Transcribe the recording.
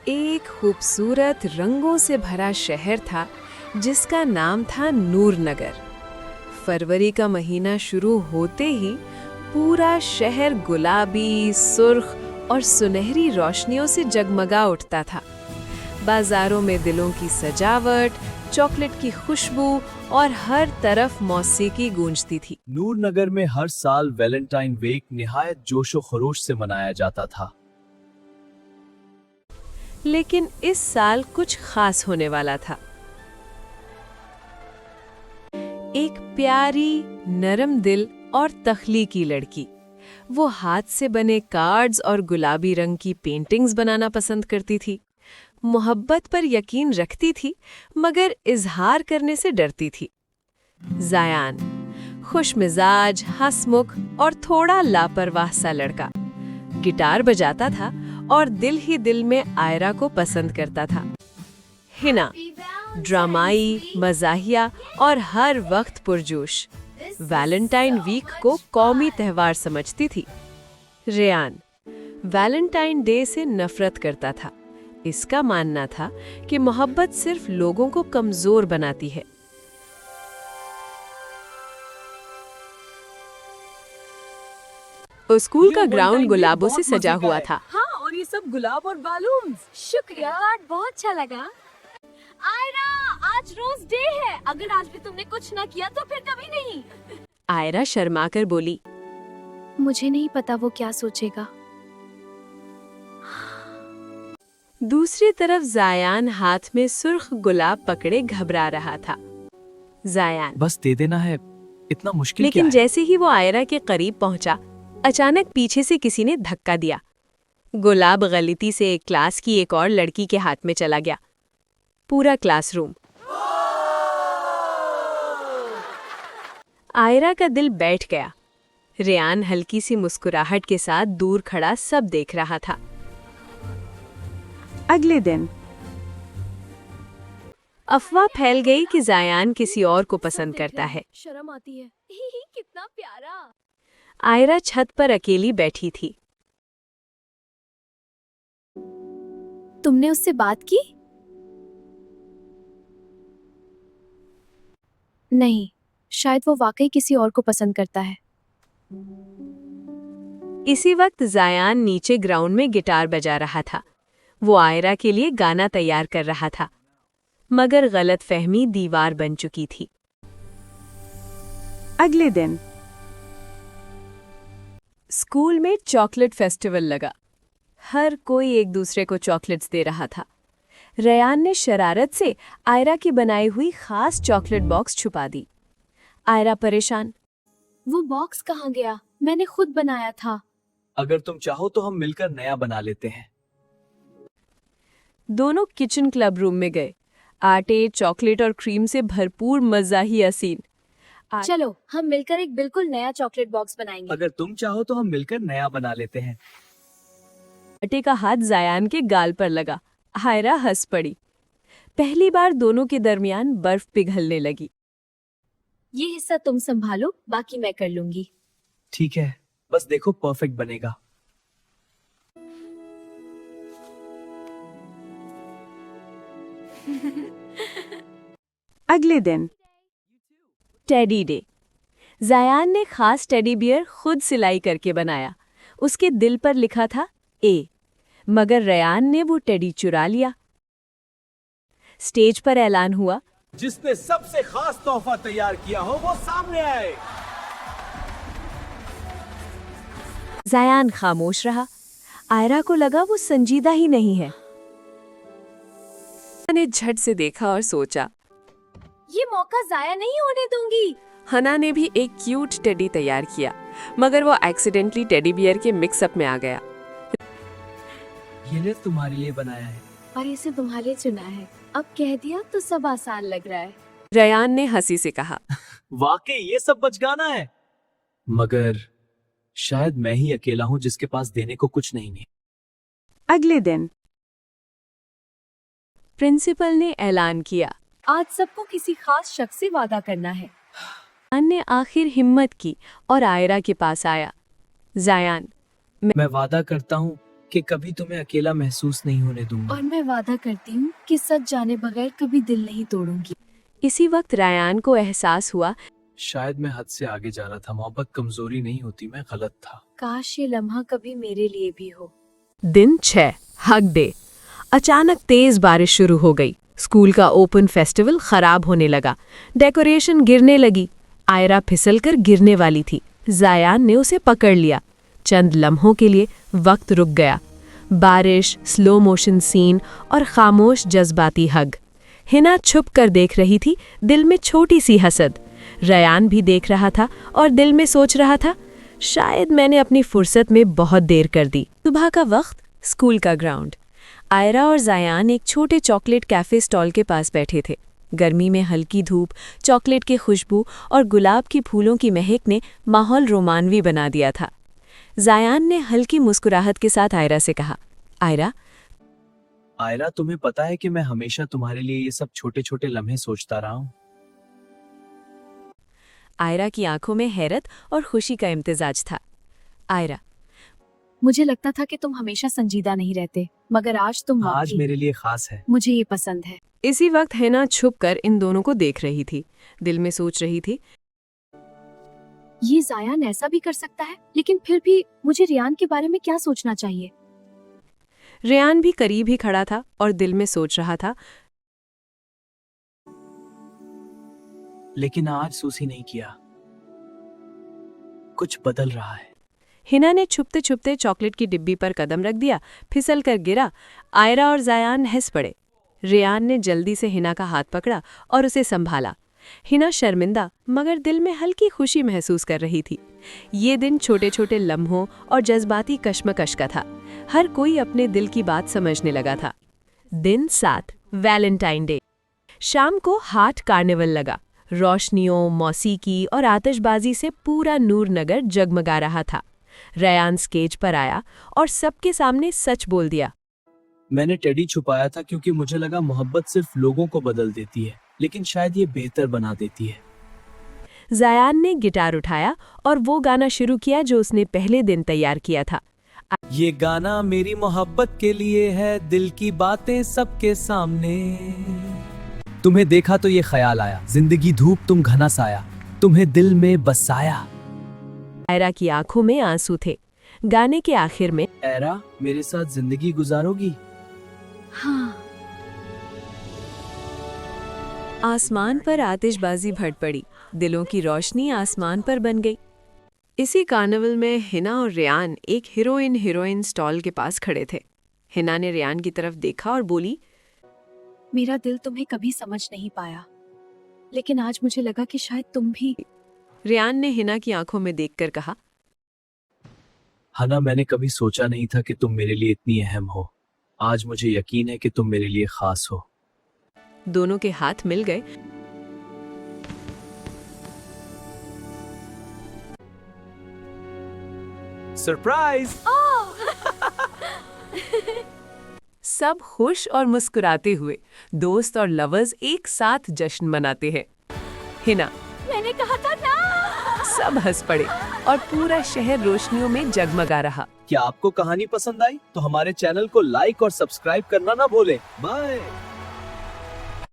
एक खूबसूरत रंगों से भरा शहर था जिसका नाम था नूरनगर। फरवरी का महीना शुरू होते ही पूरा शहर गुलाबी, सुर्ख और सुनहरी रोशनियों से जगमगा उठता था। बाजारों में दिलों की सजावट, चॉकलेट की खुशबू और हर तरफ मौसीकी गूंजती थी। नूरनगर में हर साल वैलेंटाइन वीक निहायत जोशो खरोश से मनाया जाता था। लेकिन इस साल कुछ खास होने वाला था। एक प्यारी, नरम दिल और तख्लीकी लड़की, वो हाथ से बने कार्ड्स और गुलाबी रंग की पेंटिंग्स बनाना पसंद करती थी। मोहब्बत पर यकीन रखती थी, मगर इजहार करने से डरती थी। ज़ायान, खुशमिजाज, हंसमुख और थोड़ा लापरवाह सा लड़का, गिटार बजाता था और दिल ही दिल में आयरा को पसंद करता था। हिना, ड्रामाई, मज़ाहिया और हर वक्त पुरजोश, वैलेंटाइन वीक को कौमी त्यौहार समझती थी। रेयान वैलेंटाइन डे से नफरत करता था। इसका मानना था कि मोहब्बत सिर्फ लोगों को कमजोर बनाती है। स्कूल का ग्राउंड गुलाबों से सजा हुआ था। हाँ, और ये सब गुलाब और बालून्स। शुक्रिया, बहुत अच्छा लगा। आयरा, आज रोज डे है। अगर आज भी तुमने कुछ ना किया तो फिर कभी नहीं। आयरा शर्माकर बोली, मुझे नहीं पता वो क्या सोचेगा। दूसरी तरफ ज़ायान हाथ में सुर्ख गुलाब पकड़े घबरा रहा था। ज़ायान, बस दे देना है, इतना मुश्किल लेकिन क्या है? जैसे ही वो आयरा के करीब पहुंचा, अचानक पीछे से किसी ने धक्का दिया। गुलाब गलती से क्लास की एक और लड़की के हाथ में चला गया। पूरा क्लासरूम। आयरा का दिल बैठ गया। रेयान हल्की सी मुस्कुराहट के साथ दूर खड़ा सब देख रहा था। अगले दिन अफवाह फैल गई कि ज़ायान किसी और को पसंद करता है। शर्म आती है। कितना प्यारा। आयरा छत पर अकेली बैठी थी। तुमने उससे बात की? नहीं, शायद वो वाकई किसी और को पसंद करता है। इसी वक्त ज़ायान नीचे ग्राउंड में गिटार बजा रहा था। वो आयरा के लिए गाना तैयार कर रहा था, मगर गलतफहमी दीवार बन चुकी थी। अगले दिन स्कूल में चॉकलेट फेस्टिवल लगा। हर कोई एक दूसरे को चॉकलेट्स दे रहा था। रेयान ने शरारत से आयरा की बनाई हुई खास चॉकलेट बॉक्स छुपा दी। आयरा परेशान, वो बॉक्स कहाँ गया? मैंने खुद बनाया था। अगर तुम चाहो तो हम मिलकर नया बना लेते हैं। दोनों किचन क्लब रूम में गए। आटे, चॉकलेट और क्रीम से भरपूर मज़ाहिया सीन। चलो, हम मिलकर एक बिल्कुल नया चॉकलेट बॉक्स बनाएंगे। अगर तुम चाहो तो हम मिलकर नया बना लेते हैं। आटे का हाथ ज़ायान के गाल पर लगा। आयरा हंस पड़ी। पहली बार दोनों के दरमियान बर्फ पिघलने लगी। ये हिस्सा तुम संभालो, बाकी मैं कर लूंगी। ठीक है, बस देखो परफेक्ट बनेगा। अगले दिन टेडी डे। ज़ायान ने खास टेडी बियर खुद सिलाई करके बनाया। उसके दिल पर लिखा था ए, मगर रेयान ने वो टेडी चुरा लिया। स्टेज पर ऐलान हुआ, जिसने सबसे खास तोहफा तैयार किया हो वो सामने आए। ज़ायान खामोश रहा। आयरा को लगा वो संजीदा ही नहीं है। ने झट से देखा और सोचा, ये मौका जाया नहीं होने दूंगी। हना ने भी एक क्यूट टेडी तैयार किया, मगर वो एक्सीडेंटली टेडी बियर के मिक्सअप में आ गया। ये तुम्हारे लिए बनाया है। और इसे तुम्हारे चुना है। अब कह दिया तो सब आसान लग रहा है। रेयान ने हंसी से कहा, वाकई ये सब बचगाना है, मगर शायद मैं ही अकेला हूँ जिसके पास देने को कुछ नहीं है। अगले दिन प्रिंसिपल ने ऐलान किया, आज सबको किसी खास शख्स से वादा करना है। ज़ायान ने आखिर हिम्मत की और आयरा के पास आया। ज़ायान, मैं वादा करता हूँ कि कभी तुम्हें अकेला महसूस नहीं होने दूंगा। और मैं वादा करती हूँ कि सच जाने बगैर कभी दिल नहीं तोड़ूंगी। इसी वक्त रायान को एहसास हुआ शायद मैं हद से आगे जा रहा था। मोहब्बत कमजोरी नहीं होती, मैं गलत था। काश ये लम्हा कभी मेरे लिए भी हो। दिन 6 हग डे। अचानक तेज बारिश शुरू हो गई। स्कूल का ओपन फेस्टिवल खराब होने लगा। डेकोरेशन गिरने लगी। आयरा फिसलकर गिरने वाली थी। जायान ने उसे पकड़ लिया। चंद लम्हों के लिए वक्त रुक गया। बारिश, स्लो मोशन सीन और खामोश जज्बाती हग। हिना छुप कर देख रही थी, दिल में छोटी सी हसद। रयान भी देख रहा था और दिल में सोच रहा था, शायद मैंने अपनी फुर्सत में बहुत देर कर दी। सुबह का वक्त, स्कूल का ग्राउंड। आयरा और जायान एक छोटे चॉकलेट कैफे स्टॉल के पास बैठे थे। गर्मी में हल्की धूप, चॉकलेट की खुशबू और गुलाब की फूलों की महक ने माहौल रोमानवी बना दिया था। जायान ने हल्की मुस्कुराहट के साथ आयरा से कहा, आयरा, तुम्हें पता है कि मैं हमेशा तुम्हारे लिए ये सब छोटे छोटे लम्हे सोचता रहा हूँ। आयरा की आंखों में हैरत और खुशी का इम्तिजाज था। आयरा, मुझे लगता था कि तुम हमेशा संजीदा नहीं रहते, मगर आज तुम आज वाकई- मेरे लिए खास है। मुझे ये पसंद है। इसी वक्त हिना छुपकर इन दोनों को देख रही थी। दिल में सोच रही थी, ये जायान ऐसा भी कर सकता है, लेकिन फिर भी मुझे रियान के बारे में क्या सोचना चाहिए। रेयान भी करीब ही खड़ा था और दिल में सोच रहा था, लेकिन आज सूसी नहीं किया। कुछ बदल रहा है। हिना ने छुपते छुपते चॉकलेट की डिब्बी पर कदम रख दिया। फिसल कर गिरा। आयरा और जायान हंस पड़े। रेयान ने जल्दी से हिना का हाथ पकड़ा और उसे संभाला। हिना शर्मिंदा मगर दिल में हल्की खुशी महसूस कर रही थी। ये दिन छोटे छोटे लम्हों और जज्बाती कश्मकश का था। हर कोई अपने दिल की बात समझने लगा था। दिन 7 वैलेंटाइन डे। शाम को हाट कार्निवल लगा। रोशनियों, मौसीकी और आतिशबाजी से पूरा नूर नगर जगमगा रहा था। रयान स्टेज पर आया और सबके सामने सच बोल दिया। मैंने टेडी छुपाया था क्योंकि मुझे लगा मोहब्बत सिर्फ लोगों को बदल देती है, लेकिन शायद ये बेहतर बना देती है। जायान ने गिटार उठाया और वो गाना शुरू किया जो उसने पहले दिन तैयार किया था। ये गाना मेरी मोहब्बत के लिए है, दिल की बातें सबके सामने। तुम्हें देखा तो ये ख्याल आया, जिंदगी धूप तुम घना साया, तुम्हें दिल में बसाया। आयरा की आंखों में आंसू थे। गाने के आखिर में, ऐरा, मेरे साथ जिंदगी गुजारोगी? हाँ। आसमान पर आतिशबाजी भट पड़ी। दिलों की रोशनी आसमान पर बन गई। इसी कार्निवल में हिना और रेयान एक हीरोइन स्टॉल के पास खड़े थे। हिना ने रेयान की तरफ देखा और बोली, मेरा दिल तुम्हें कभी समझ नहीं पाया, लेकिन आज मुझे लगा कि शायद तुम भी। रेयान ने हिना की आंखों में देखकर कहा, हना, मैंने कभी सोचा नहीं था कि तुम मेरे लिए इतनी अहम हो। आज मुझे यकीन है कि तुम मेरे लिए खास हो। दोनों के हाथ मिल गए। सरप्राइज! सब खुश और मुस्कुराते हुए दोस्त और लवर्स एक साथ जश्न मनाते हैं। हिना, मैंने कहा था ना। सब हंस पड़े और पूरा शहर रोशनियों में जगमगा रहा। क्या आपको कहानी पसंद आई तो हमारे चैनल को लाइक और सब्सक्राइब करना ना भूलें। बाय।